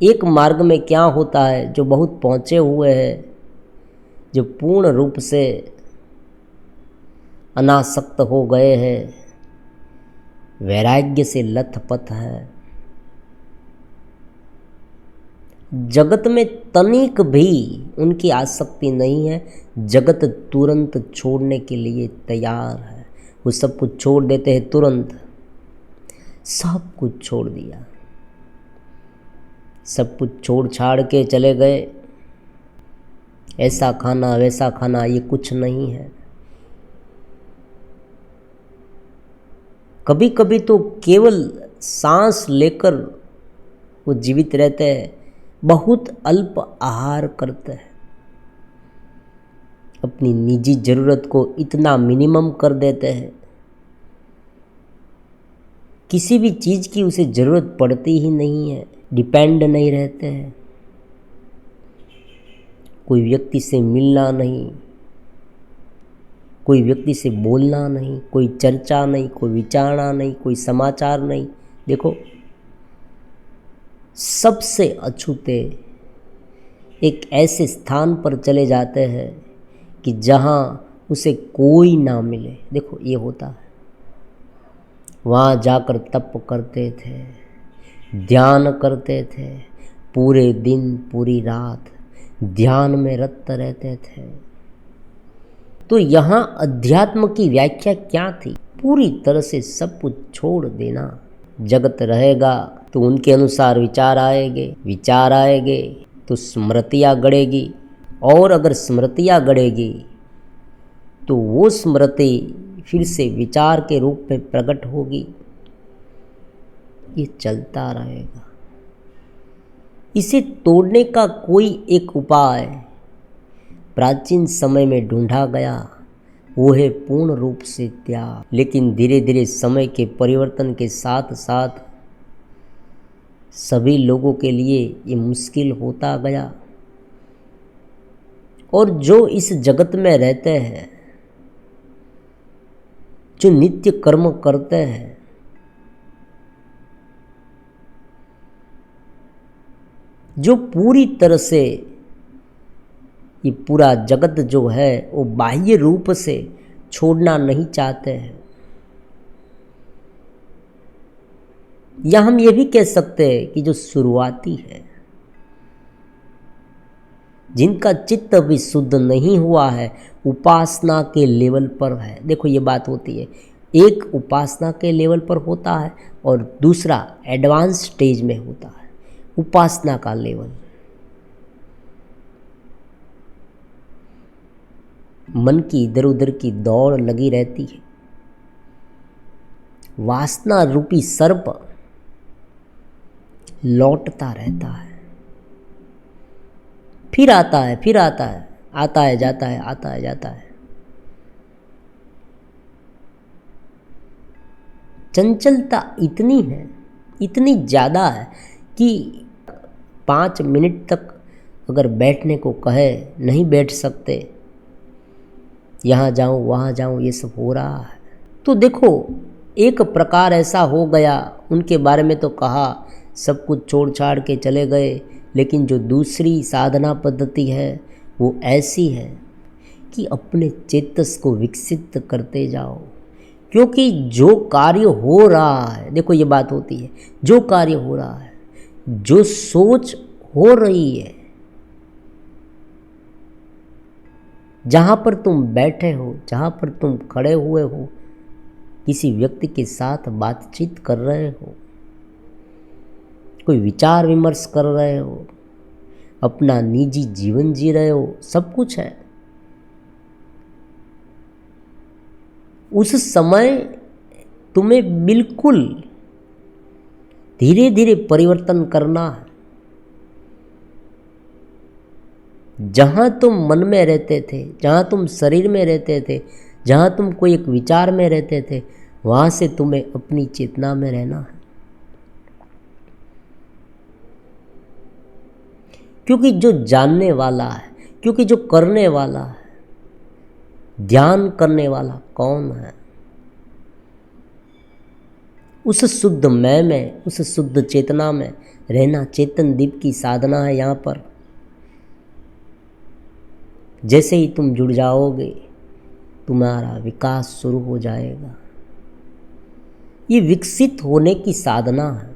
एक मार्ग में क्या होता है, जो बहुत पहुँचे हुए हैं, जो पूर्ण रूप से अनासक्त हो गए हैं, वैराग्य से लथपथ है, जगत में तनिक भी उनकी आसक्ति नहीं है, जगत तुरंत छोड़ने के लिए तैयार है। वो सब कुछ छोड़ देते हैं तुरंत, सब कुछ छोड़ दिया, सब कुछ छोड़ छाड़ के चले गए। ऐसा खाना वैसा खाना ये कुछ नहीं है। कभी कभी तो केवल सांस लेकर वो जीवित रहते हैं, बहुत अल्प आहार करते हैं, अपनी निजी ज़रूरत को इतना मिनिमम कर देते हैं, किसी भी चीज़ की उसे ज़रूरत पड़ती ही नहीं है, डिपेंड नहीं रहते हैं, कोई व्यक्ति से मिलना नहीं, कोई व्यक्ति से बोलना नहीं, कोई चर्चा नहीं, कोई विचारना नहीं, कोई समाचार नहीं। देखो, सबसे अछूते एक ऐसे स्थान पर चले जाते हैं कि जहाँ उसे कोई ना मिले। देखो, ये होता है। वहाँ जाकर तप करते थे, ध्यान करते थे, पूरे दिन पूरी रात ध्यान में रत रहते थे। तो यहाँ अध्यात्म की व्याख्या क्या थी? पूरी तरह से सब कुछ छोड़ देना। जगत रहेगा तो उनके अनुसार विचार आएंगे तो स्मृतियाँ गढ़ेगी, और अगर स्मृतियाँ गढ़ेगी तो वो स्मृति फिर से विचार के रूप में प्रकट होगी। ये चलता रहेगा। इसे तोड़ने का कोई एक उपाय प्राचीन समय में ढूंढा गया, वो है पूर्ण रूप से त्याग। लेकिन धीरे धीरे समय के परिवर्तन के साथ साथ सभी लोगों के लिए ये मुश्किल होता गया, और जो इस जगत में रहते हैं, जो नित्य कर्म करते हैं, जो पूरी तरह से ये पूरा जगत जो है वो बाह्य रूप से छोड़ना नहीं चाहते हैं, या हम ये भी कह सकते हैं कि जो शुरुआती है, जिनका चित्त अभी शुद्ध नहीं हुआ है, उपासना के लेवल पर है। देखो, ये बात होती है, एक उपासना के लेवल पर होता है और दूसरा एडवांस स्टेज में होता है। उपासना का लेवल मन की इधर उधर की दौड़ लगी रहती है, वासना रूपी सर्प लौटता रहता है, फिर आता है, आता है जाता है, आता है जाता है। चंचलता इतनी है, इतनी ज़्यादा है कि 5 मिनट तक अगर बैठने को कहे नहीं बैठ सकते, यहाँ जाऊँ वहाँ जाऊँ, ये सब हो रहा है। तो देखो, एक प्रकार ऐसा हो गया, उनके बारे में तो कहा सब कुछ छोड़ छाड़ के चले गए, लेकिन जो दूसरी साधना पद्धति है वो ऐसी है कि अपने चेतस को विकसित करते जाओ, क्योंकि जो कार्य हो रहा है, देखो ये बात होती है, जो कार्य हो रहा है, जो सोच हो रही है, जहाँ पर तुम बैठे हो, जहाँ पर तुम खड़े हुए हो, किसी व्यक्ति के साथ बातचीत कर रहे हो, कोई विचार विमर्श कर रहे हो, अपना निजी जीवन जी रहे हो, सब कुछ है। उस समय तुम्हें बिल्कुल धीरे धीरे परिवर्तन करना है। जहाँ तुम मन में रहते थे, जहाँ तुम शरीर में रहते थे, जहाँ तुम कोई एक विचार में रहते थे, वहाँ से तुम्हें अपनी चेतना में रहना है। क्योंकि जो जानने वाला है, क्योंकि जो करने वाला है, ध्यान करने वाला कौन है? उस शुद्ध मैं में, उस शुद्ध चेतना में रहना चेतन दीप की साधना है यहाँ पर। जैसे ही तुम जुड़ जाओगे तुम्हारा विकास शुरू हो जाएगा। ये विकसित होने की साधना है।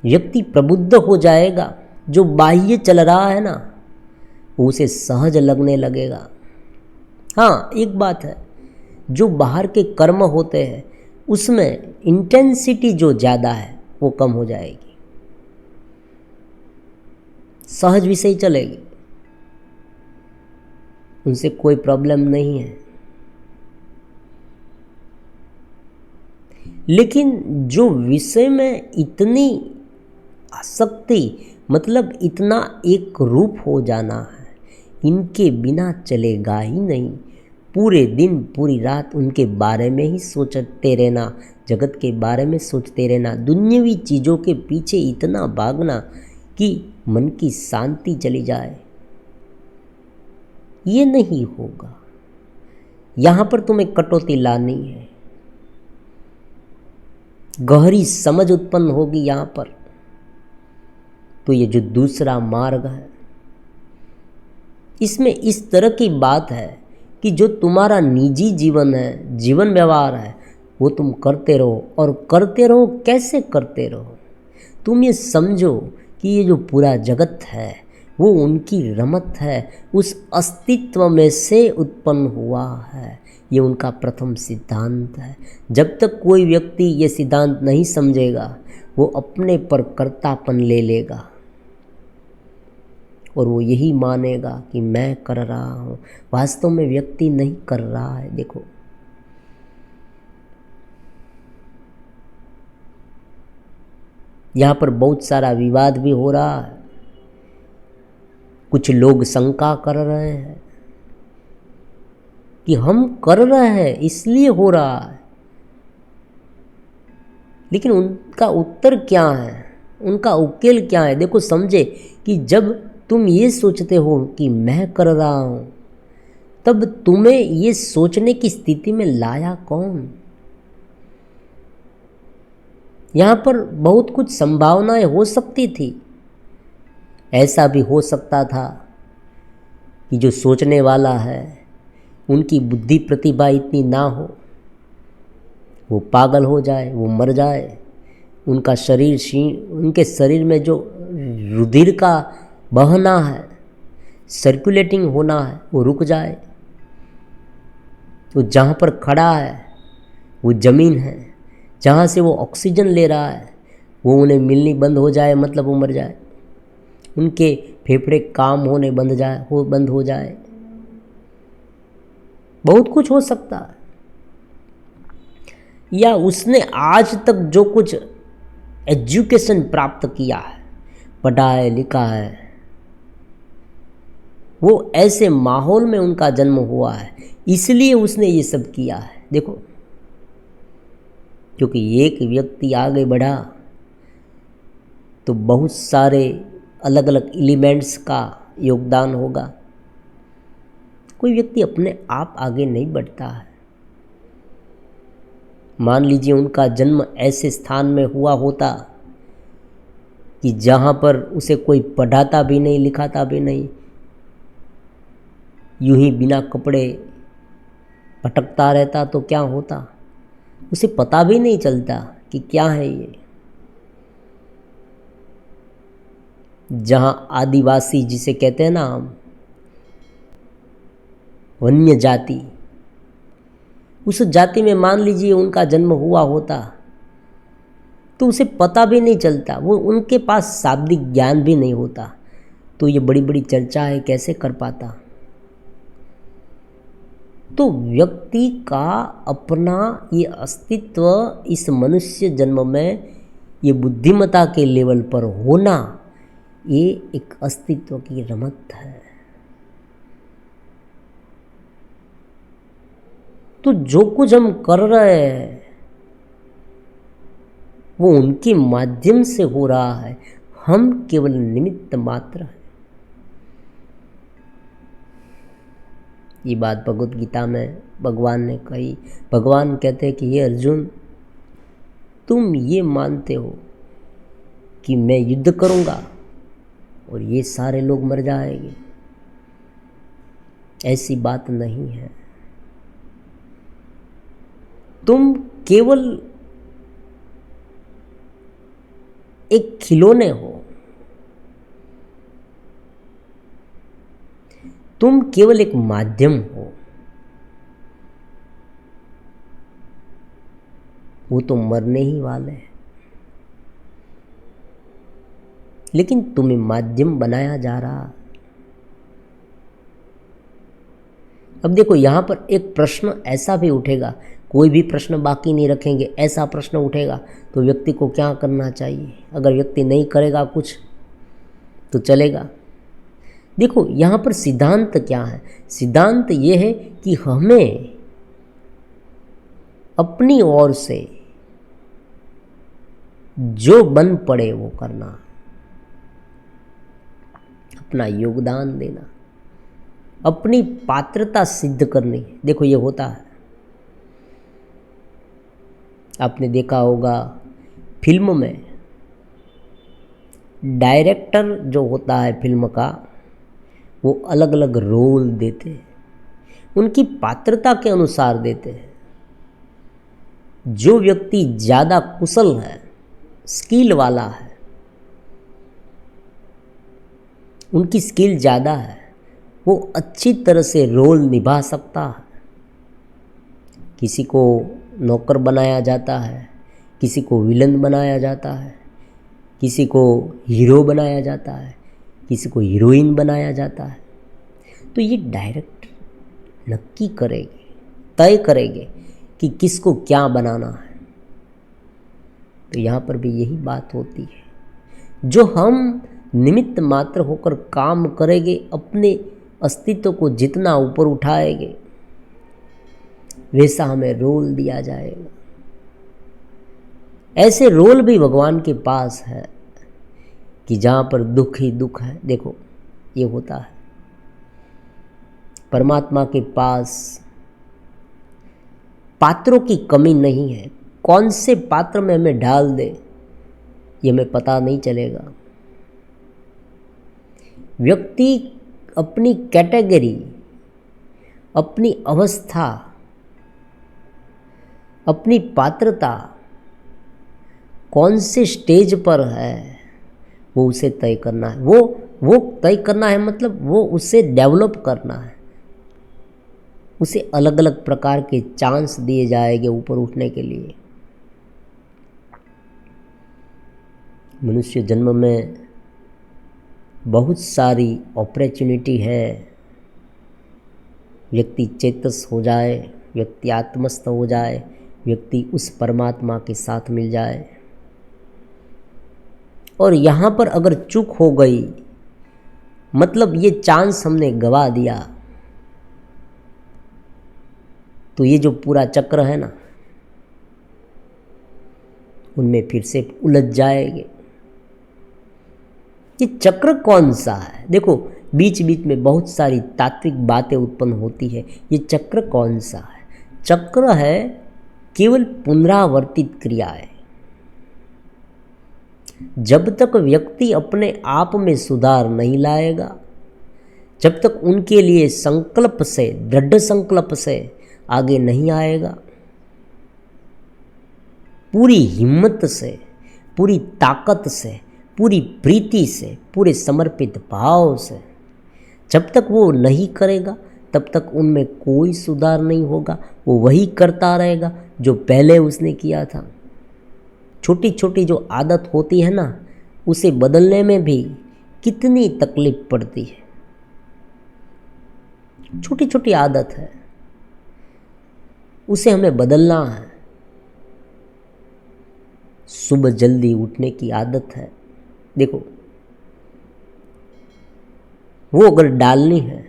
व्यक्ति प्रबुद्ध हो जाएगा। जो बाह्य चल रहा है ना वो उसे सहज लगने लगेगा। हाँ, एक बात है, जो बाहर के कर्म होते हैं उसमें इंटेंसिटी जो ज़्यादा है वो कम हो जाएगी, सहज विषय चलेगी, उनसे कोई प्रॉब्लम नहीं है। लेकिन जो विषय में इतनी आसक्ति, मतलब इतना एक रूप हो जाना है, इनके बिना चलेगा ही नहीं। पूरे दिन पूरी रात उनके बारे में ही सोचते रहना, जगत के बारे में सोचते रहना, दुनियावी चीज़ों के पीछे इतना भागना कि मन की शांति चली जाए, ये नहीं होगा। यहाँ पर तुम्हें कटौती लानी है, गहरी समझ उत्पन्न होगी यहाँ पर। तो ये जो दूसरा मार्ग है इसमें इस तरह की बात है कि जो तुम्हारा निजी जीवन है, जीवन व्यवहार है, वो तुम करते रहो। और करते रहो, कैसे करते रहो? तुम ये समझो कि ये जो पूरा जगत है वो उनकी रमत है, उस अस्तित्व में से उत्पन्न हुआ है। ये उनका प्रथम सिद्धांत है। जब तक कोई व्यक्ति ये सिद्धांत नहीं समझेगा वो अपने पर कर्तापन ले लेगा और वो यही मानेगा कि मैं कर रहा हूँ। वास्तव में व्यक्ति नहीं कर रहा है। देखो, यहाँ पर बहुत सारा विवाद भी हो रहा है। कुछ लोग शंका कर रहे हैं कि हम कर रहे हैं इसलिए हो रहा है, लेकिन उनका उत्तर क्या है, उनका उकेल क्या है? देखो, समझे कि जब तुम ये सोचते हो कि मैं कर रहा हूँ, तब तुम्हें ये सोचने की स्थिति में लाया कौन? यहाँ पर बहुत कुछ संभावनाएं हो सकती थी। ऐसा भी हो सकता था कि जो सोचने वाला है उनकी बुद्धि प्रतिभा इतनी ना हो, वो पागल हो जाए, वो मर जाए, उनका शरीर उनके शरीर में जो रुधिर का बहना है, सर्कुलेटिंग होना है, वो रुक जाए। तो जहाँ पर खड़ा है वो ज़मीन है, जहाँ से वो ऑक्सीजन ले रहा है वो उन्हें मिलनी बंद हो जाए, मतलब वो मर जाए। उनके फेफड़े काम होने बंद हो जाए। बहुत कुछ हो सकता है। या उसने आज तक जो कुछ एजुकेशन प्राप्त किया है, पढ़ा है, लिखा है, वो ऐसे माहौल में उनका जन्म हुआ है, इसलिए उसने ये सब किया है। देखो, क्योंकि एक व्यक्ति आगे बढ़ा तो बहुत सारे अलग अलग एलिमेंट्स का योगदान होगा। कोई व्यक्ति अपने आप आगे नहीं बढ़ता है। मान लीजिए उनका जन्म ऐसे स्थान में हुआ होता कि जहाँ पर उसे कोई पढ़ाता भी नहीं, लिखाता भी नहीं, यूं ही बिना कपड़े भटकता रहता तो क्या होता? उसे पता भी नहीं चलता कि क्या है ये। जहाँ आदिवासी जिसे कहते हैं ना हम, वन्य जाति, उस जाति में मान लीजिए उनका जन्म हुआ होता तो उसे पता भी नहीं चलता, वो उनके पास शाब्दिक ज्ञान भी नहीं होता, तो ये बड़ी बड़ी चर्चा है कैसे कर पाता। तो व्यक्ति का अपना ये अस्तित्व इस मनुष्य जन्म में ये बुद्धिमत्ता के लेवल पर होना, ये एक अस्तित्व की रमत है। तो जो कुछ हम कर रहे हैं वो उनके माध्यम से हो रहा है, हम केवल निमित्त मात्र हैं। ये बात भगवत गीता में भगवान ने कही। भगवान कहते हैं कि हे अर्जुन, तुम ये मानते हो कि मैं युद्ध करूंगा और ये सारे लोग मर जाएंगे। ऐसी बात नहीं है। तुम केवल एक खिलौने हो, तुम केवल एक माध्यम हो। वो तो मरने ही वाले हैं, लेकिन तुम्हें माध्यम बनाया जा रहा। अब देखो यहां पर एक प्रश्न ऐसा भी उठेगा, कोई भी प्रश्न बाकी नहीं रखेंगे, ऐसा प्रश्न उठेगा तो व्यक्ति को क्या करना चाहिए? अगर व्यक्ति नहीं करेगा कुछ तो चलेगा। देखो यहां पर सिद्धांत क्या है? सिद्धांत ये है कि हमें अपनी ओर से जो बन पड़े वो करना, अपना योगदान देना, अपनी पात्रता सिद्ध करनी। देखो ये होता है, आपने देखा होगा फिल्म में डायरेक्टर जो होता है फिल्म का, वो अलग अलग रोल देते हैं, उनकी पात्रता के अनुसार देते हैं। जो व्यक्ति ज़्यादा कुशल है, स्किल वाला है, उनकी स्किल ज़्यादा है, वो अच्छी तरह से रोल निभा सकता है। किसी को नौकर बनाया जाता है, किसी को विलन बनाया जाता है, किसी को हीरो बनाया जाता है, किसी को हीरोइन बनाया जाता है। तो ये डायरेक्टर नक्की करेंगे, तय करेंगे कि किसको क्या बनाना है। तो यहाँ पर भी यही बात होती है। जो हम निमित्त मात्र होकर काम करेंगे, अपने अस्तित्व को जितना ऊपर उठाएंगे, वैसा हमें रोल दिया जाएगा। ऐसे रोल भी भगवान के पास है कि जहाँ पर दुख ही दुख है। देखो ये होता है, परमात्मा के पास पात्रों की कमी नहीं है। कौन से पात्र में हमें डाल दे ये हमें पता नहीं चलेगा। व्यक्ति अपनी कैटेगरी, अपनी अवस्था, अपनी पात्रता कौन से स्टेज पर है वो उसे तय करना है। वो तय करना है, मतलब वो उसे डेवलप करना है। उसे अलग अलग प्रकार के चांस दिए जाएंगे ऊपर उठने के लिए। मनुष्य जन्म में बहुत सारी अपॉर्चुनिटी है। व्यक्ति चेतस हो जाए, व्यक्ति आत्मस्थ हो जाए, व्यक्ति उस परमात्मा के साथ मिल जाए। और यहाँ पर अगर चूक हो गई, मतलब ये चांस हमने गवा दिया, तो ये जो पूरा चक्र है ना, उनमें फिर से उलझ जाएंगे। ये चक्र कौन सा है? देखो बीच बीच में बहुत सारी तात्विक बातें उत्पन्न होती है। ये चक्र कौन सा है? चक्र है केवल पुनरावर्तित क्रियाएं। जब तक व्यक्ति अपने आप में सुधार नहीं लाएगा, जब तक उनके लिए संकल्प से, दृढ़ संकल्प से आगे नहीं आएगा, पूरी हिम्मत से, पूरी ताकत से, पूरी प्रीति से, पूरे समर्पित भाव से जब तक वो नहीं करेगा, तब तक उनमें कोई सुधार नहीं होगा। वो वही करता रहेगा जो पहले उसने किया था। छोटी छोटी जो आदत होती है ना, उसे बदलने में भी कितनी तकलीफ पड़ती है। छोटी छोटी आदत है, उसे हमें बदलना है। सुबह जल्दी उठने की आदत है, देखो वो अगर डालनी है,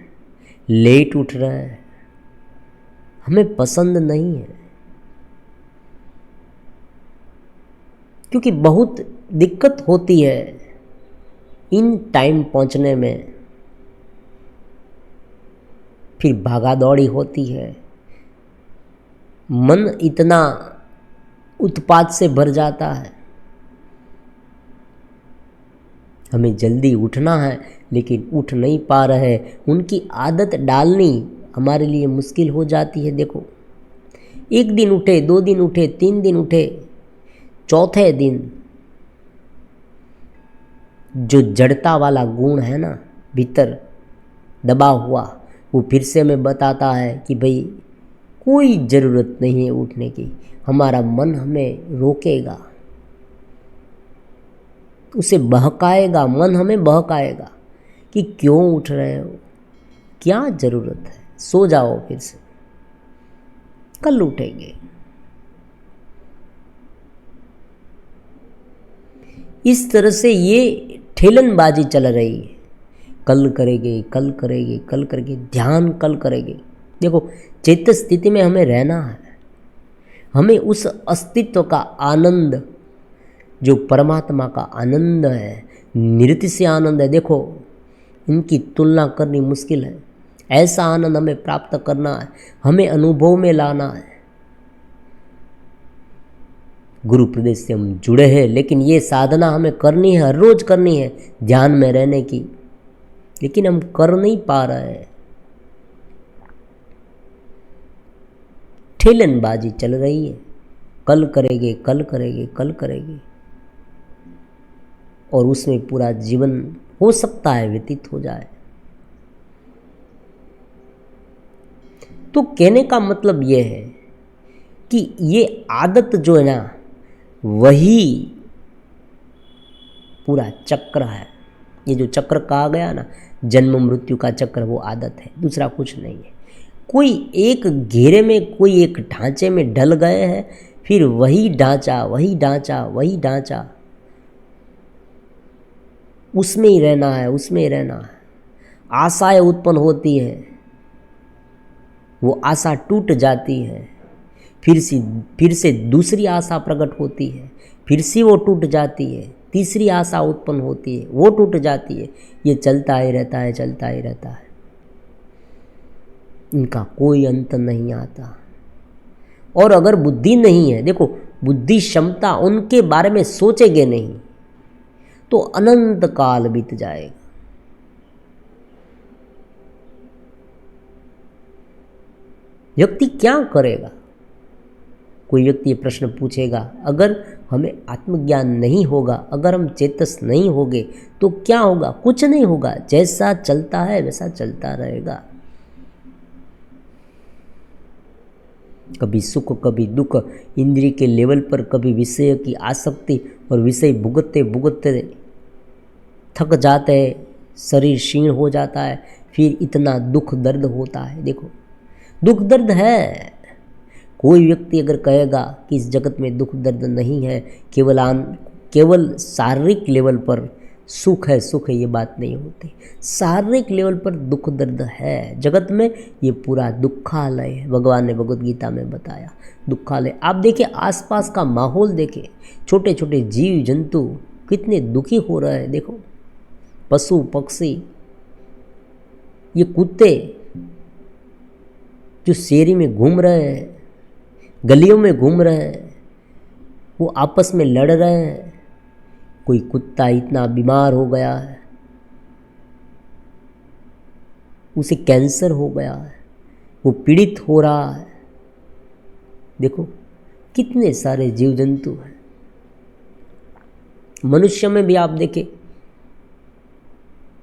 लेट उठ रहे हैं, हमें पसंद नहीं है, क्योंकि बहुत दिक्कत होती है इन टाइम पहुंचने में। फिर भागा दौड़ी होती है, मन इतना उत्पात से भर जाता है। हमें जल्दी उठना है लेकिन उठ नहीं पा रहे। उनकी आदत डालनी हमारे लिए मुश्किल हो जाती है। देखो, एक दिन उठे, 2 दिन उठे, 3 दिन उठे, चौथे दिन जो जड़ता वाला गुण है ना भीतर दबा हुआ, वो फिर से हमें बताता है कि भाई कोई ज़रूरत नहीं है उठने की। हमारा मन हमें रोकेगा, उसे बहकाएगा, मन हमें बहकाएगा कि क्यों उठ रहे हो, क्या ज़रूरत है, सो जाओ, फिर से कल उठेंगे। इस तरह से ये ठेलनबाजी चल रही है। कल करेंगे, कल करेंगे, कल करेंगे, ध्यान कल करेंगे। देखो, चेतन स्थिति में हमें रहना है। हमें उस अस्तित्व का आनंद, जो परमात्मा का आनंद है, नृत्य से आनंद है, देखो इनकी तुलना करनी मुश्किल है। ऐसा आनंद हमें प्राप्त करना है, हमें अनुभव में लाना है। गुरु प्रदेश से हम जुड़े हैं, लेकिन ये साधना हमें करनी है, हर रोज करनी है ध्यान में रहने की, लेकिन हम कर नहीं पा रहे हैं। ठेलनबाजी चल रही है, कल करेंगे, कल करेंगे, कल करेंगे, और उसमें पूरा जीवन हो सकता है व्यतीत हो जाए। तो कहने का मतलब ये है कि ये आदत जो है ना, वही पूरा चक्र है। ये जो चक्र कहा गया ना, जन्म मृत्यु का चक्र, वो आदत है, दूसरा कुछ नहीं है। कोई एक घेरे में, कोई एक ढांचे में ढल गए हैं, फिर वही ढांचा, वही ढांचा, वही ढांचा, उसमें ही रहना है, उसमें ही रहना है। आशाएं उत्पन्न होती है, वो आशा टूट जाती है, फिर से दूसरी आशा प्रकट होती है, फिर से वो टूट जाती है, तीसरी आशा उत्पन्न होती है, वो टूट जाती है। ये चलता ही रहता है, चलता ही रहता है, इनका कोई अंत नहीं आता। और अगर बुद्धि नहीं है, देखो बुद्धि क्षमता, उनके बारे में सोचेंगे नहीं तो अनंत काल बीत जाएगा। व्यक्ति क्या करेगा? कोई व्यक्ति ये प्रश्न पूछेगा, अगर हमें आत्मज्ञान नहीं होगा, अगर हम चेतस नहीं होंगे तो क्या होगा? कुछ नहीं होगा, जैसा चलता है वैसा चलता रहेगा। कभी सुख, कभी दुख, इंद्रिय के लेवल पर, कभी विषय की आसक्ति, और विषय भुगतते भुगतते थक जाते हैं, शरीर क्षीण हो जाता है, फिर इतना दुख दर्द होता है। देखो, दुख दर्द है। कोई व्यक्ति अगर कहेगा कि इस जगत में दुख दर्द नहीं है, केवल शारीरिक लेवल पर सुख है, सुख है, ये बात नहीं होती। शारीरिक लेवल पर दुख दर्द है जगत में, ये पूरा दुखालय है। भगवान ने भगवद गीता में बताया दुखालय। आप देखिए आसपास का माहौल, देखिए छोटे छोटे जीव जंतु कितने दुखी हो रहे हैं। देखो, पशु पक्षी, ये कुत्ते जो शहरी में घूम रहे हैं, गलियों में घूम रहे हैं, वो आपस में लड़ रहे हैं। कोई कुत्ता इतना बीमार हो गया है, उसे कैंसर हो गया है, वो पीड़ित हो रहा है। देखो कितने सारे जीव जंतु हैं। मनुष्य में भी आप देखें,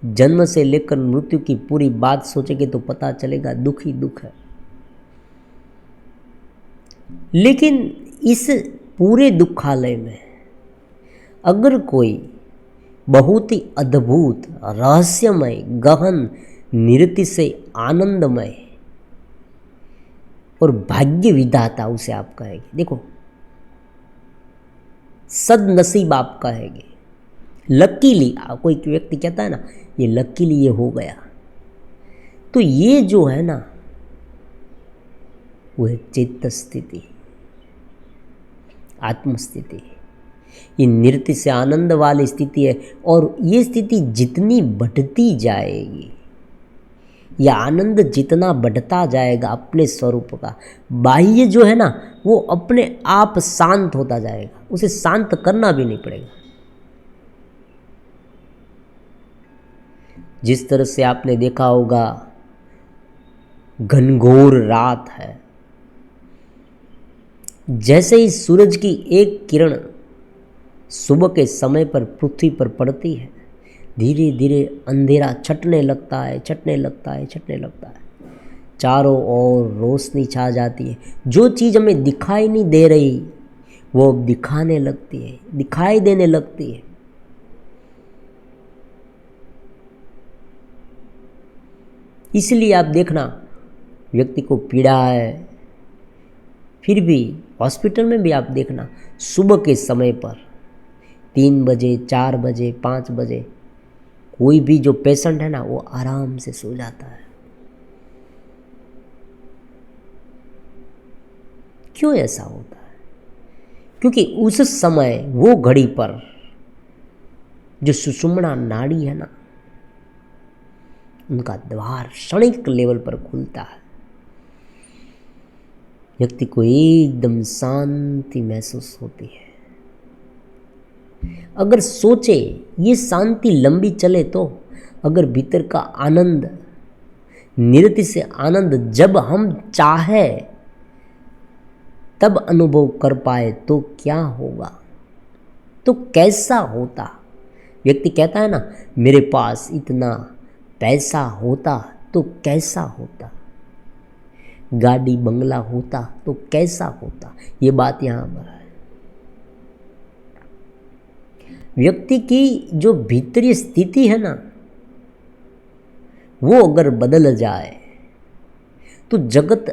जन्म से लेकर मृत्यु की पूरी बात सोचेंगे तो पता चलेगा दुख ही दुख है। लेकिन इस पूरे दुखालय में अगर कोई बहुत ही अद्भुत, रहस्यमय, गहन, नृत्य से आनंदमय और भाग्य विधाता उसे आप कहेंगे, देखो सदनसीब आप कहेंगे, लकीली। कोई व्यक्ति कहता है ना, ये लकीली ये हो गया, तो ये जो है ना, वो है चेतन स्थिति, आत्मस्थिति। ये नृत्य से आनंद वाली स्थिति है। और ये स्थिति जितनी बढ़ती जाएगी, यह आनंद जितना बढ़ता जाएगा अपने स्वरूप का, बाह्य जो है ना वो अपने आप शांत होता जाएगा, उसे शांत करना भी नहीं पड़ेगा। जिस तरह से आपने देखा होगा घनघोर रात है, जैसे ही सूरज की एक किरण सुबह के समय पर पृथ्वी पर पड़ती है, धीरे धीरे अंधेरा छटने लगता है, छटने लगता है, छटने लगता है, चारों ओर रोशनी छा जाती है। जो चीज़ हमें दिखाई नहीं दे रही वो अब दिखाने लगती है, दिखाई देने लगती है। इसलिए आप देखना, व्यक्ति को पीड़ा है, फिर भी हॉस्पिटल में भी आप देखना सुबह के समय पर 3 बजे, 4 बजे, 5 बजे कोई भी जो पेशेंट है ना वो आराम से सो जाता है। क्यों ऐसा होता है? क्योंकि उस समय वो घड़ी पर जो सुषुम्ना नाड़ी है ना, उनका द्वार क्षणिक लेवल पर खुलता है, व्यक्ति को एकदम शांति महसूस होती है। अगर सोचे ये शांति लंबी चले तो, अगर भीतर का आनंद, निरति से आनंद जब हम चाहे तब अनुभव कर पाए तो क्या होगा, तो कैसा होता। व्यक्ति कहता है ना, मेरे पास इतना पैसा होता तो कैसा होता, गाड़ी बंगला होता तो कैसा होता। ये बात यहाँ पर है। व्यक्ति की जो भीतरी स्थिति है ना वो अगर बदल जाए तो जगत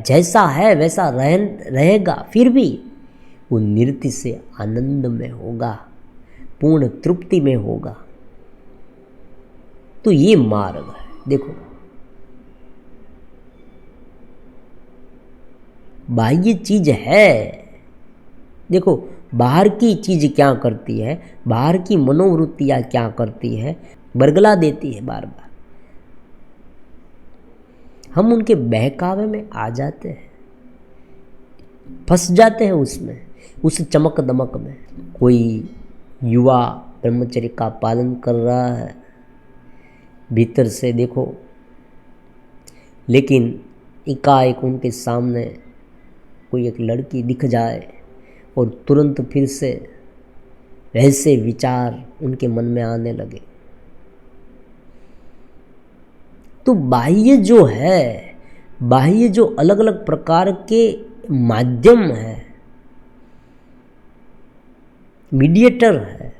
जैसा है वैसा रहेगा, फिर भी वो निरति से आनंद में होगा, पूर्ण तृप्ति में होगा। तो ये मार्ग है। देखो, बाह्य चीज है, देखो बाहर की चीज क्या करती है, बाहर की मनोवृत्तियां क्या करती है, बरगला देती है बार बार। हम उनके बहकावे में आ जाते हैं, फंस जाते हैं उसमें, उस चमक दमक में। कोई युवा ब्रह्मचर्य का पालन कर रहा है भीतर से, देखो, लेकिन एकाएक उनके सामने कोई एक लड़की दिख जाए और तुरंत फिर से वैसे विचार उनके मन में आने लगे। तो बाह्य जो है, बाह्य जो अलग अलग प्रकार के माध्यम है, मीडिएटर है,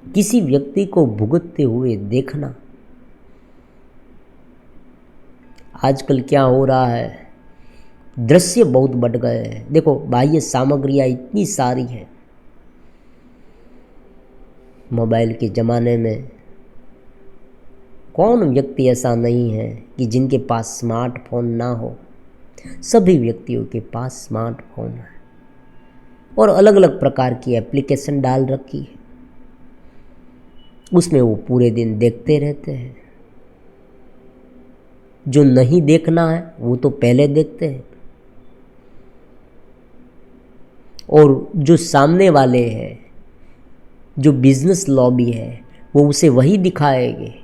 किसी व्यक्ति को भुगतते हुए देखना। आजकल क्या हो रहा है, दृश्य बहुत बढ़ गए हैं। देखो, बाह्य सामग्रियां इतनी सारी हैं। मोबाइल के ज़माने में कौन व्यक्ति ऐसा नहीं है कि जिनके पास स्मार्टफोन ना हो। सभी व्यक्तियों के पास स्मार्टफोन है और अलग अलग प्रकार की एप्लीकेशन डाल रखी है, उसमें वो पूरे दिन देखते रहते हैं। जो नहीं देखना है वो तो पहले देखते हैं, और जो सामने वाले हैं, जो बिजनेस लॉबी है, वो उसे वही दिखाएंगे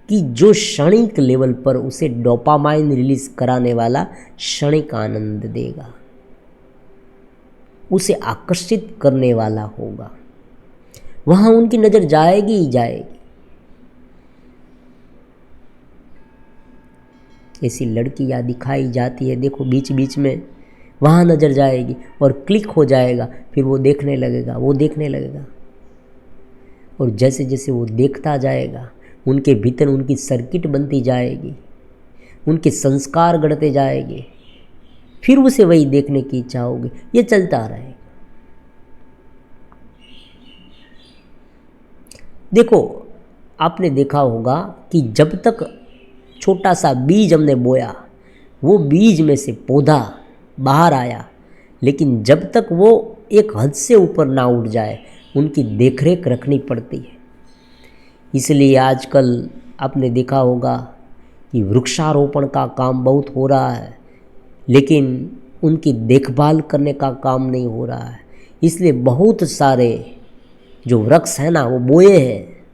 कि जो क्षणिक लेवल पर उसे डोपामाइन रिलीज कराने वाला क्षणिक आनंद देगा, उसे आकर्षित करने वाला होगा। वहां उनकी नज़र जाएगी ही जाएगी। ऐसी लड़कियां दिखाई जाती है, देखो बीच बीच में वहाँ नज़र जाएगी और क्लिक हो जाएगा, फिर वो देखने लगेगा, वो देखने लगेगा। और जैसे जैसे वो देखता जाएगा, उनके भीतर उनकी सर्किट बनती जाएगी, उनके संस्कार गढ़ते जाएंगे, फिर उसे वही देखने की इच्छा होगी। ये चलता रहेगा। देखो, आपने देखा होगा कि जब तक छोटा सा बीज हमने बोया, वो बीज में से पौधा बाहर आया, लेकिन जब तक वो एक हद से ऊपर ना उठ जाए, उनकी देखरेख रखनी पड़ती है। इसलिए आजकल आपने देखा होगा कि वृक्षारोपण का काम बहुत हो रहा है, लेकिन उनकी देखभाल करने का काम नहीं हो रहा है। इसलिए बहुत सारे जो वृक्ष हैं ना, वो बोए हैं,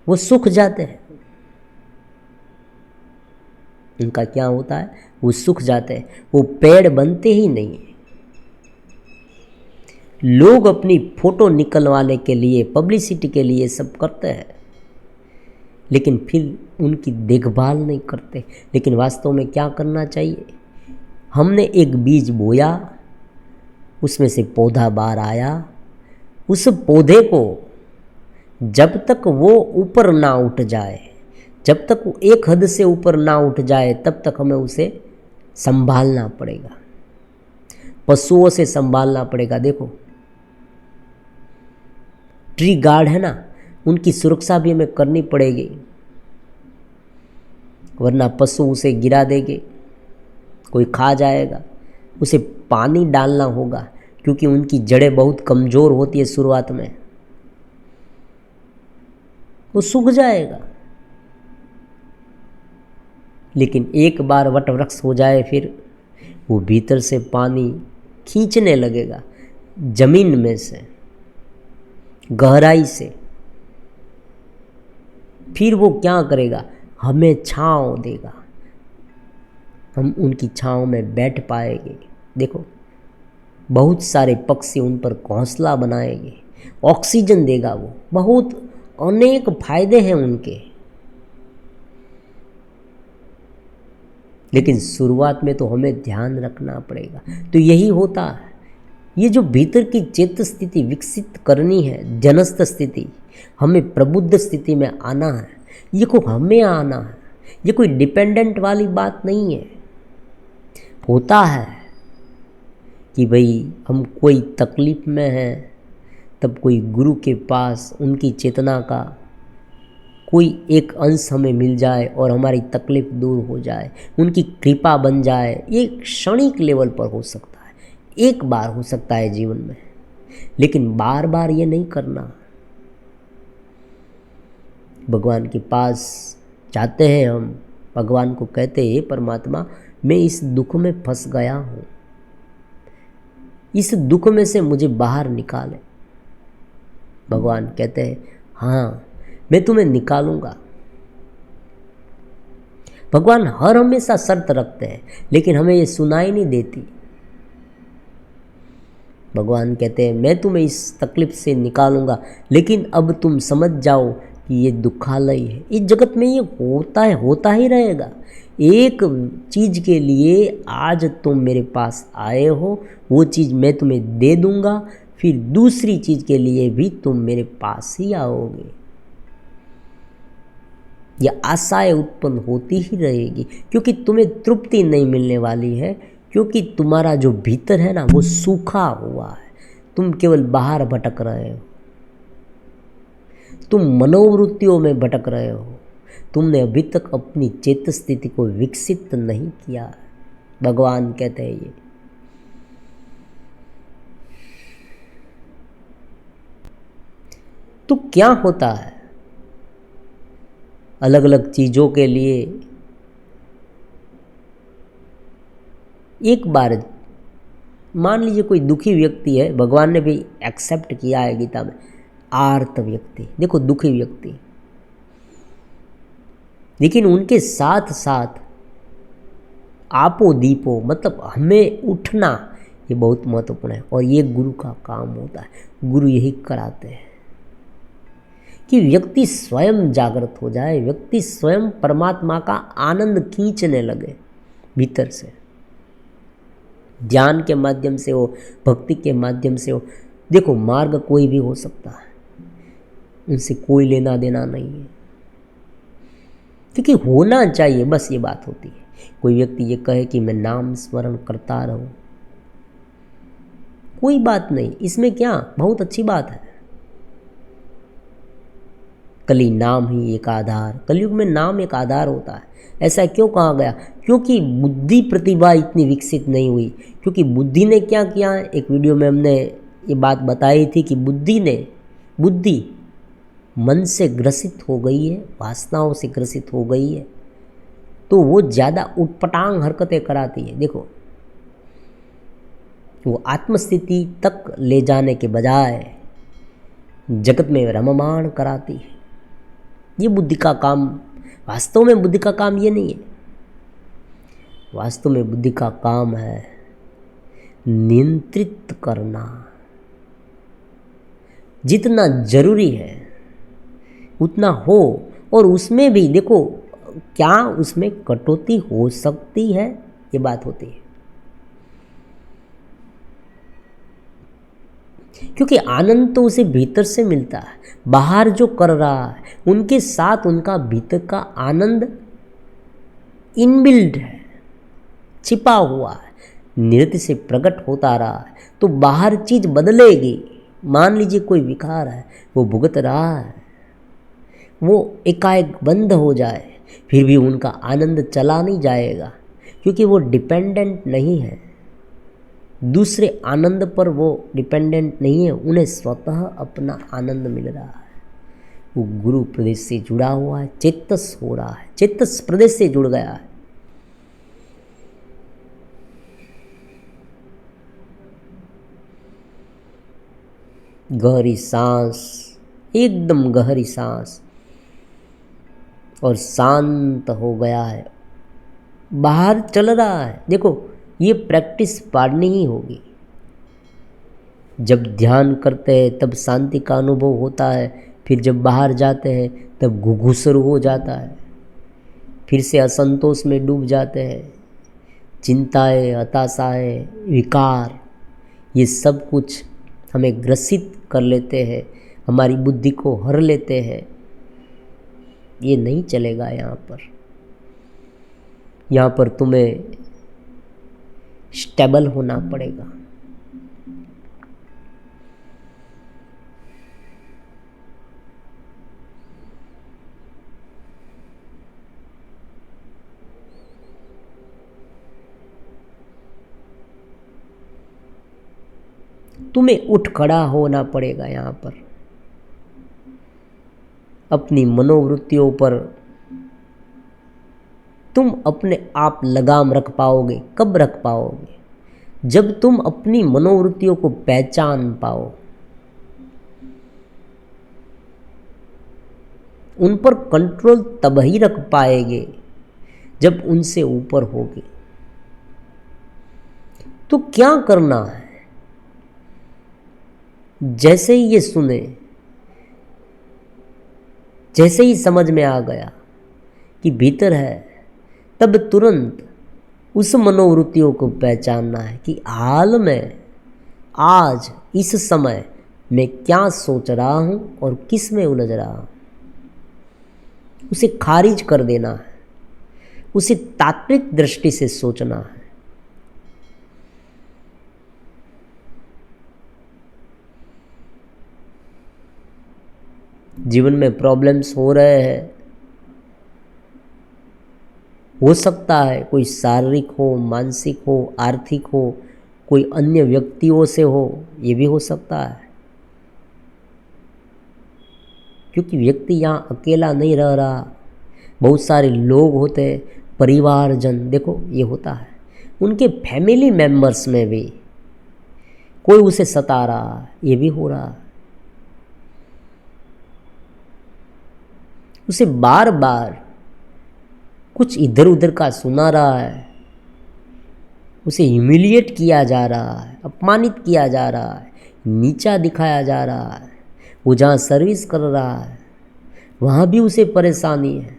वो सूख जाते हैं। उनका क्या होता है, वो सूख जाते हैं, वो पेड़ बनते ही नहीं है। लोग अपनी फोटो निकलवाने के लिए, पब्लिसिटी के लिए सब करते हैं, लेकिन फिर उनकी देखभाल नहीं करते। लेकिन वास्तव में क्या करना चाहिए, हमने एक बीज बोया, उसमें से पौधा बाहर आया, उस पौधे को जब तक वो ऊपर ना उठ जाए, जब तक वो एक हद से ऊपर ना उठ जाए, तब तक हमें उसे संभालना पड़ेगा, पशुओं से संभालना पड़ेगा। देखो ट्री गार्ड है ना, उनकी सुरक्षा भी हमें करनी पड़ेगी, वरना पशु उसे गिरा देंगे, कोई खा जाएगा। उसे पानी डालना होगा, क्योंकि उनकी जड़ें बहुत कमज़ोर होती है शुरुआत में, वो सूख जाएगा। लेकिन एक बार वटवृक्ष हो जाए, फिर वो भीतर से पानी खींचने लगेगा, जमीन में से, गहराई से। फिर वो क्या करेगा, हमें छांव देगा, हम उनकी छांव में बैठ पाएंगे। देखो बहुत सारे पक्षी उन पर घोंसला बनाएंगे, ऑक्सीजन देगा वो, बहुत अनेक फायदे हैं उनके। लेकिन शुरुआत में तो हमें ध्यान रखना पड़ेगा। तो यही होता है, ये जो भीतर की चेत स्थिति विकसित करनी है, जनस्थ स्थिति, हमें प्रबुद्ध स्थिति में आना है, ये को हमें आना है। ये कोई डिपेंडेंट वाली बात नहीं है। होता है कि भाई हम कोई तकलीफ में हैं, तब कोई गुरु के पास उनकी चेतना का कोई एक अंश हमें मिल जाए और हमारी तकलीफ दूर हो जाए, उनकी कृपा बन जाए। ये क्षणिक लेवल पर हो सकता है, एक बार हो सकता है जीवन में, लेकिन बार बार ये नहीं करना। भगवान के पास जाते हैं हम, भगवान को कहते हैं, परमात्मा मैं इस दुख में फंस गया हूँ, इस दुख में से मुझे बाहर निकाले। भगवान कहते हैं हाँ मैं तुम्हें निकालूंगा। भगवान हर हमेशा शर्त रखते हैं, लेकिन हमें ये सुनाई नहीं देती। भगवान कहते हैं मैं तुम्हें इस तकलीफ से निकालूंगा, लेकिन अब तुम समझ जाओ कि ये दुखालय है, इस जगत में ये होता है, होता ही रहेगा। एक चीज़ के लिए आज तुम मेरे पास आए हो, वो चीज़ मैं तुम्हें दे दूंगा, फिर दूसरी चीज़ के लिए भी तुम मेरे पास ही आओगे। यह आशाएं उत्पन्न होती ही रहेगी, क्योंकि तुम्हें तृप्ति नहीं मिलने वाली है, क्योंकि तुम्हारा जो भीतर है ना वो सूखा हुआ है। तुम केवल बाहर भटक रहे हो, तुम मनोवृत्तियों में भटक रहे हो, तुमने अभी तक अपनी चेत स्थिति को विकसित नहीं किया। भगवान कहते हैं ये। तो क्या होता है, अलग अलग चीज़ों के लिए एक बार मान लीजिए कोई दुखी व्यक्ति है, भगवान ने भी एक्सेप्ट किया है गीता में, आर्त व्यक्ति, देखो दुखी व्यक्ति, लेकिन उनके साथ साथ आपो दीपो, मतलब हमें उठना, ये बहुत महत्वपूर्ण है। और ये गुरु का काम होता है, गुरु यही कराते हैं कि व्यक्ति स्वयं जागृत हो जाए, व्यक्ति स्वयं परमात्मा का आनंद खींचने लगे भीतर से, ध्यान के माध्यम से हो, भक्ति के माध्यम से हो। देखो मार्ग कोई भी हो सकता है, उनसे कोई लेना देना नहीं है, क्योंकि होना चाहिए, बस ये बात होती है। कोई व्यक्ति ये कहे कि मैं नाम स्मरण करता रहूं, कोई बात नहीं, इसमें क्या, बहुत अच्छी बात है। कली नाम ही एक आधार, कलयुग में नाम एक आधार होता है। ऐसा क्यों कहा गया? क्योंकि बुद्धि प्रतिभा इतनी विकसित नहीं हुई। क्योंकि बुद्धि ने क्या किया है, एक वीडियो में हमने ये बात बताई थी कि बुद्धि मन से ग्रसित हो गई है, वासनाओं से ग्रसित हो गई है, तो वो ज़्यादा उटपटांग हरकतें कराती है। देखो, वो आत्मस्थिति तक ले जाने के बजाय जगत में रममाण कराती है। ये बुद्धि का काम, वास्तव में बुद्धि का काम ये नहीं है। वास्तव में बुद्धि का काम है नियंत्रित करना। जितना जरूरी है उतना हो, और उसमें भी देखो क्या उसमें कटौती हो सकती है, ये बात होती है। क्योंकि आनंद तो उसे भीतर से मिलता है। बाहर जो कर रहा है उनके साथ उनका भीतर का आनंद इनबिल्ड है, छिपा हुआ है, नृत्य से प्रकट होता रहा है। तो बाहर चीज बदलेगी। मान लीजिए कोई विकार है, वो भुगत रहा है, वो एकाएक बंद हो जाए, फिर भी उनका आनंद चला नहीं जाएगा, क्योंकि वो डिपेंडेंट नहीं है, दूसरे आनंद पर वो डिपेंडेंट नहीं है। उन्हें स्वतः अपना आनंद मिल रहा है। वो गुरु प्रदेश से जुड़ा हुआ है, चेतस हो रहा है, चेतस प्रदेश से जुड़ गया है। गहरी सांस, एकदम गहरी सांस, और शांत हो गया है, बाहर चल रहा है। देखो, ये प्रैक्टिस पाड़नी ही होगी। जब ध्यान करते हैं तब शांति का अनुभव होता है, फिर जब बाहर जाते हैं तब घुघुसरू हो जाता है, फिर से असंतोष में डूब जाते हैं। चिंताएं, हताशाएं, विकार, ये सब कुछ हमें ग्रसित कर लेते हैं, हमारी बुद्धि को हर लेते हैं। ये नहीं चलेगा। यहाँ पर तुम्हें स्टेबल होना पड़ेगा। तुम्हें उठ खड़ा होना पड़ेगा। यहाँ पर अपनी मनोवृत्तियों पर तुम अपने आप लगाम रख पाओगे। कब रख पाओगे? जब तुम अपनी मनोवृत्तियों को पहचान पाओ, उन पर कंट्रोल तब ही रख पाएंगे जब उनसे ऊपर होगे। तो क्या करना है? जैसे ही ये सुने, जैसे ही समझ में आ गया कि भीतर है, तब तुरंत उस मनोवृत्तियों को पहचानना है कि हाल में, आज, इस समय मैं क्या सोच रहा हूं और किस में उलझ रहा हूं। उसे खारिज कर देना है, उसे तात्विक दृष्टि से सोचना है। जीवन में प्रॉब्लम्स हो रहे हैं, हो सकता है कोई शारीरिक हो, मानसिक हो, आर्थिक हो, कोई अन्य व्यक्तियों से हो, ये भी हो सकता है। क्योंकि व्यक्ति यहाँ अकेला नहीं रह रहा, बहुत सारे लोग होते हैं, परिवारजन। देखो, ये होता है उनके फैमिली मेंबर्स में भी कोई उसे सता रहा है, ये भी हो रहा है। उसे बार बार कुछ इधर उधर का सुना रहा है, उसे ह्यूमिलिएट किया जा रहा है, अपमानित किया जा रहा है, नीचा दिखाया जा रहा है। वो जहाँ सर्विस कर रहा है वहाँ भी उसे परेशानी है,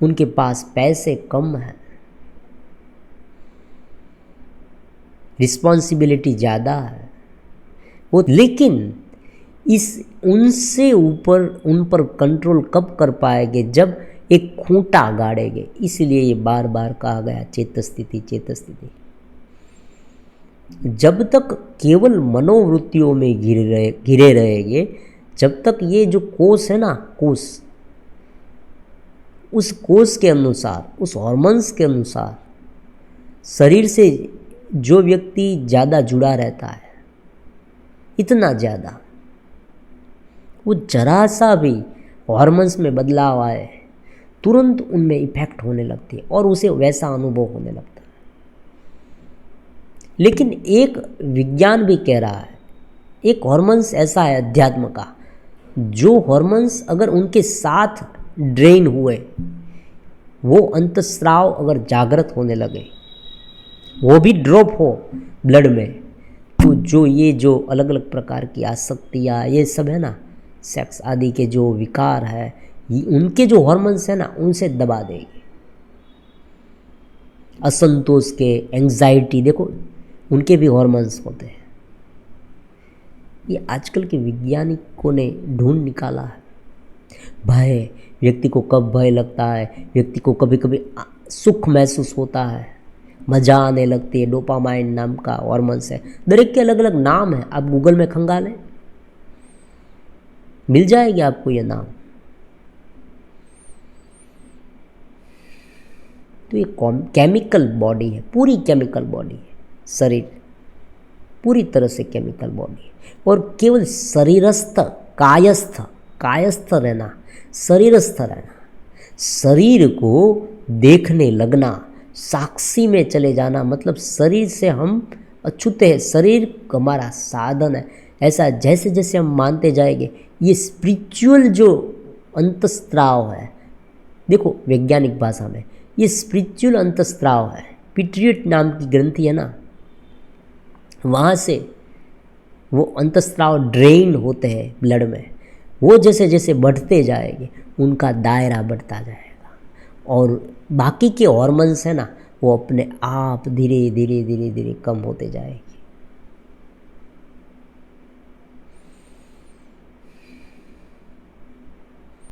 उनके पास पैसे कम है, रिस्पॉन्सिबिलिटी ज़्यादा है वो। लेकिन उनसे ऊपर उन पर कंट्रोल कब कर पाएंगे? जब एक खूंटा गाड़ेंगे। इसलिए ये बार बार कहा गया चेत स्थिति, चेत स्थिति। जब तक केवल मनोवृत्तियों में घिरे रहेंगे, जब तक ये जो कोष है ना, कोष, उस कोष के अनुसार, उस हॉर्मोन्स के अनुसार शरीर से जो व्यक्ति ज़्यादा जुड़ा रहता है, इतना ज़्यादा। वो जरा सा भी हार्मोन्स में बदलाव आए तुरंत उनमें इफेक्ट होने लगती है और उसे वैसा अनुभव होने लगता है। लेकिन एक विज्ञान भी कह रहा है, एक हार्मोन्स ऐसा है अध्यात्म का, जो हार्मोन्स अगर उनके साथ ड्रेन हुए, वो अंतस्राव अगर जागृत होने लगे, वो भी ड्रॉप हो ब्लड में, तो जो अलग अलग प्रकार की आसक्तियाँ ये सब है ना, सेक्स आदि के जो विकार है, उनके जो हार्मोन्स है ना, उनसे दबा देगी। असंतोष के, एंग्जाइटी, देखो उनके भी हार्मोन्स होते हैं। ये आजकल के वैज्ञानिकों ने ढूंढ निकाला है। भय, व्यक्ति को कब भय लगता है, व्यक्ति को कभी कभी सुख महसूस होता है, मजा आने लगती है, डोपामाइन नाम का हार्मोन्स है। दरेक के अलग अलग नाम है, आप गूगल में खंगालें, मिल जाएगी आपको ये नाम। तो ये केमिकल बॉडी है, पूरी केमिकल बॉडी है, शरीर पूरी तरह से केमिकल बॉडी है। और केवल शरीरस्थ, कायस्थ रहना, शरीरस्थ रहना, शरीर को देखने लगना, साक्षी में चले जाना, मतलब शरीर से हम अछूते हैं, शरीर हमारा साधन है। ऐसा जैसे जैसे हम मानते जाएंगे, ये स्पिरिचुअल जो अंतस्त्राव है, देखो वैज्ञानिक भाषा में ये स्पिरिचुअल अंतस्त्राव है, पिट्यूट नाम की ग्रंथि है ना, वहाँ से वो अंतस्त्राव ड्रेन होते हैं ब्लड में। वो जैसे जैसे बढ़ते जाएंगे, उनका दायरा बढ़ता जाएगा और बाकी के हार्मोन्स है ना, वो अपने आप धीरे धीरे धीरे धीरे कम होते जाएंगे।